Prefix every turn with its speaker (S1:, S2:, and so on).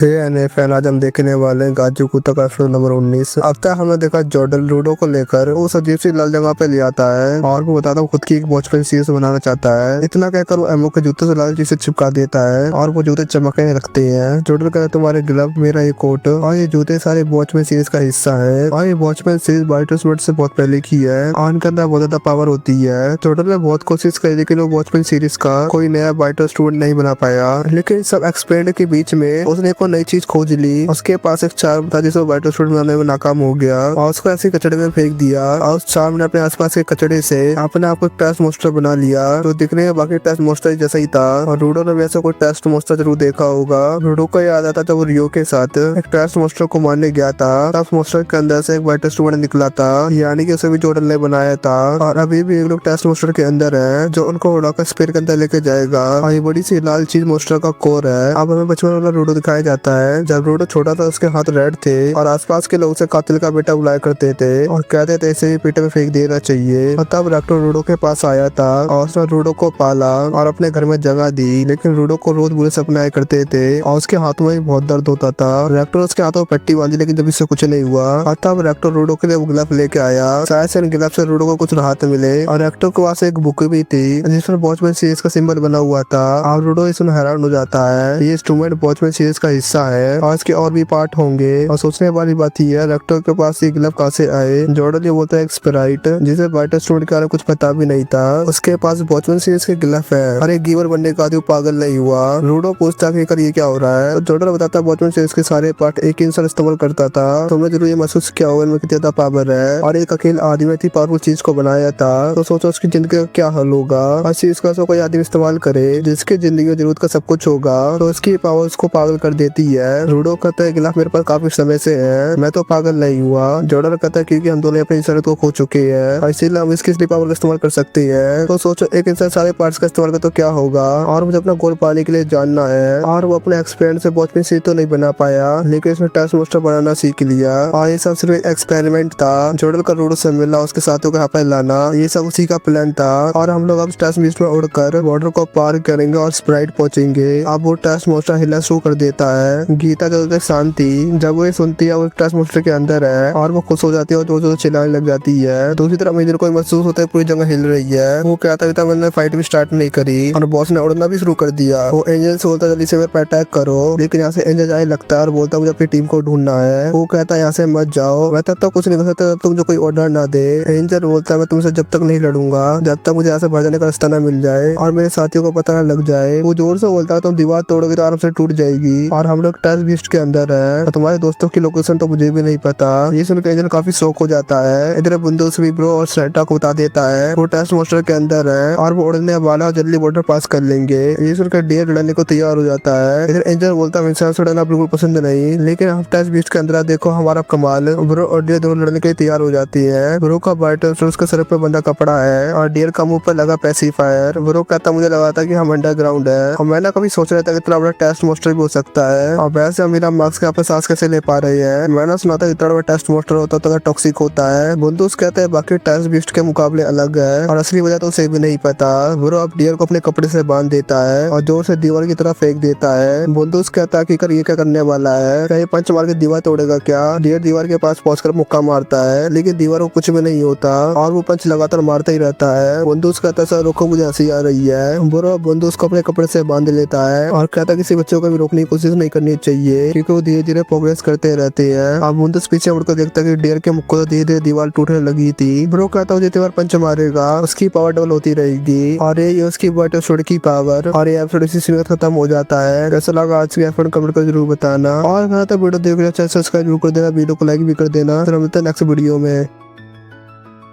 S1: NFL आज हम देखने वाले हैं गाजू कुत्ता का एपिसोड नंबर 19। अब तक हमने देखा जॉर्डन रूडो को लेकर उस अजीब सी लाल जगह पे ले आता है और वो बताता है खुद की एक वॉचमैन सीरीज बनाना चाहता है। इतना कहकर वो एमओ के जूते से लाल चीज से चिपका देता है और वो जूते चमकने लगते हैं। जॉर्डन कहता है तुम्हारे ग्लव, मेरा ये कोट और ये जूते सारे वॉचमैन सीरीज का हिस्सा है और ये वॉचमैन सीरीज बाइटर्स वर्ड से बहुत पहले की है और इनके अंदर बहुत ज्यादा पावर होती है। जॉर्डन ने बहुत कोशिश करी लेकिन वो वॉचमैन सीरीज का कोई नया बाइटर स्टूडेंट नहीं बना पाया। लेकिन सब एक्सपेरिमेंट के बीच में उसने एक नई चीज खोज ली। उसके पास एक चार्म था जिसे वाइटर स्टूडेंट बनाने में नाकाम हो गया और उसको ऐसे कचड़े में फेंक दिया और उस चार्म ने अपने आसपास के कचड़े से अपने आप को एक टेस्ट मोस्टर बना लिया जो दिखने में बाकी टेस्ट मोस्टर जैसा ही था। और रूडो ने वैसे कोई टेस्ट मोस्टर जरूर देखा होगा। रूडो को याद आता जब वो रियो के साथ एक टेस्ट मोस्टर को मारने गया था तब मोस्टर के अंदर से एक वाइटर स्टूडेंट निकला था, यानी कि उसे भी जॉर्डन ने बनाया था। और अभी भी एक लोग टेस्ट मोस्टर के अंदर है जो उनको रॉकेट स्पेयर के अंदर लेके जाएगा और ये बड़ी सी लाल चीज मोस्टर का कोर है। अब हमें बचपन वाला रूडो दिखाया जाता है। जब रूडो छोटा था उसके हाथ रेड थे और आसपास के लोग उसे कातिल का बेटा बुलाया करते थे और कहते थे इसे पेटे में फेंक देना चाहिए। और तब रेक्टर रूडो के पास आया था और उसने रूडो को पाला और अपने घर में जगह दी। लेकिन रूडो को रोज बुरे सपने आया करते थे और उसके हाथों में बहुत दर्द होता था। रेक्टर उसके हाथों में पट्टी बांधी लेकिन जब इससे कुछ नहीं हुआ। और तब रेक्टर रूडो के लिए ग्लव लेके आया, शायद से इन ग्लव से रूडो को कुछ राहत मिले। और रेक्टर के पास एक बुक भी थी जिसमें वॉचमैन सीरीज का सिंबल बना हुआ था और रूडो इसमें हैरान हो जाता है। ये इंस्ट्रूमेंट वॉचमैन सीरीज का हिस्सा है और इसके और भी पार्ट होंगे। और सोचने वाली बात यह है रेक्टर के पास ये ग्लव कहाँ से आए। जॉर्डन ये बोलता है एक स्प्राइट जिसे वाइटर स्टूडेंट के बारे में कुछ पता भी नहीं था उसके पास वॉचमैन सीरीज के ग्लव है। अरे गिवर बनने का आदमी पागल नहीं हुआ। रूडो पूछता है कि ये क्या हो रहा है। जॉर्डन बताता है वॉचमैन सीरीज के सारे पार्ट एक इंसान इस्तेमाल करता था। तुमने जरूर ये महसूस किया होगा इनमें कितना ज्यादा पावर है और एक अकेले आदमी इतनी पावरफुल चीज को बनाया था तो सोचो उसकी जिंदगी का क्या हल होगा। और चीज का कोई आदमी इस्तेमाल करे जिसकी जिंदगी में जरूरत का सब कुछ होगा तो इसकी पावर उसको पागल कर देती है। रूडो कहता है गिलाफ मेरे पास काफी समय से है, मैं तो पागल नहीं हुआ। जॉर्डन कहता है क्योंकि हम दोनों अपनी इंसानियत को खो चुके हैं और इसीलिए हम इसकी पावर का इस्तेमाल कर सकते हैं। तो सोचो एक इंसान सारे पार्ट्स का इस्तेमाल करे तो क्या होगा। और मुझे अपना गोल पाने के लिए जानना है। और वो अपने एक्सपेरिमेंट से वॉचमैन सीरीज तो नहीं बना पाया लेकिन इसमें टेस्ट मोस्टर बनाना सीख लिया और ये सब सिर्फ एक्सपेरिमेंट था। जॉर्डन का रूडो से मिलना, उसके साथियों को यहाँ पर लाना, ये सब उसी का प्लान था। और हम लोग अब टेस्ट मिस्ट में उड़कर बॉर्डर को पार करेंगे और स्प्राइट पहुंचेंगे। अब वो टेस्ट मोस्टर हिलना शुरू कर देता है। गीता जब तक शांत थी, जब वो ये सुनती है वो टेस्ट मोस्टर के अंदर है और वो खुश हो जाती है और जोर जोर से चिल्लाने लग जाती है। दूसरी तरफ मेजर को महसूस होता है पूरी जगह हिल रही है। वो कहता है मैंने फाइट भी स्टार्ट नहीं करी और बॉस ने उड़ना भी शुरू कर दिया। वो एंजल से बोलता है जल्दी से मेरे पर अटैक करो लेकिन यहाँ से एंजल जाने लगता है और बोलता है मुझे अपनी टीम को ढूंढना है। वो कहता है यहाँ से मत जाओ, मैं तब तक कुछ नहीं कर सकता तुम जो कोई ऑर्डर ना दे। एंजल बोलता है मैं तुमसे जब तक नहीं लड़ूंगा जब तक मुझे यहाँ से भर जाने का रास्ता न मिल जाए और मेरे साथियों को पता न लग जाए। वो जोर से बोलता है तुम दीवार तोड़ोगे तो आराम से टूट जाएगी और हम लोग टेस्ट बीस्ट के अंदर है और तुम्हारे दोस्तों की लोकेशन तो मुझे भी नहीं पता। ये सुनकर एंजल काफी शौक हो जाता है। इधर बंदूक भी ब्रो और सेंटा को बता देता है वो टेस्ट मोस्टर के अंदर है और वो उड़ने वाला और जल्दी बॉर्डर पास कर लेंगे। ये सुनकर डियर लड़ने को तैयार हो जाता है। इधर एंजल बोलता है इंसान से लड़ना बिल्कुल पसंद नहीं लेकिन हम टेस्ट बीस्ट के अंदर देखो हमारा कमाल। ब्रो और डियर दोनों लड़ने के लिए तैयार हो जाती है। ब्रो का बाइटर उसके सर पे बंधा कपड़ा है और डियर का मुंह पर लगा पैसिफायर। ब्रो कहता मुझे लगा था कि हम अंडरग्राउंड है और मैं ना कभी सोच रहा था कि इतना बड़ा टेस्ट मोस्टर भी हो सकता है और वैसे मेरा मार्क्स के आप सांस कैसे ले पा रही है। मैंने सुना था इतना बड़ा टेस्ट मोस्टर होता तो टॉक्सिक होता है। बंदूक कहते हैं बाकी टेस्ट बीस्ट के मुकाबले अलग है और असली वजह तो उसे भी नहीं पता। ब्रो अब डियर को अपने कपड़े से बांध देता है और जोर से दीवार की तरफ फेंक देता है। बंदूक कहता है कि कर ये क्या करने वाला है, क्या ये पंच मार के दीवार तोड़ेगा क्या। डियर दीवार के पास पहुंचकर मुक्का मारता है लेकिन दीवार को कुछ भी नहीं होता और वो पंच लगातार मारता ही रहता है। बंदूक कहता है सर रोको मुझे हंसी आ रही है। ब्रो बंदूक को अपने कपड़े से बांध लेता है और कहता है किसी बच्चों को भी रोकने की कोशिश नहीं करनी चाहिए क्योंकि वो धीरे धीरे प्रोग्रेस करते रहते हैं। अब बंदूक पीछे मुड़कर देखता है कि डियर के मुख को धीरे धीरे दीवार टूटने लगी थी। ब्रो कहता है जितनी बार पंच मारेगा उसकी पावर डबल होती रहेगी और ये उसकी वाइटर स्टूडेंट की पावर। और ये एपिसोड इसी सीन में खत्म हो जाता है। कैसा लगा आज के एपिसोड कमेंट कर जरूर बताना और वीडियो देख रहे हो सब्सक्राइब जरूर कर देना, वीडियो को लाइक भी कर देना। फिर मिलते हैं नेक्स्ट वीडियो में।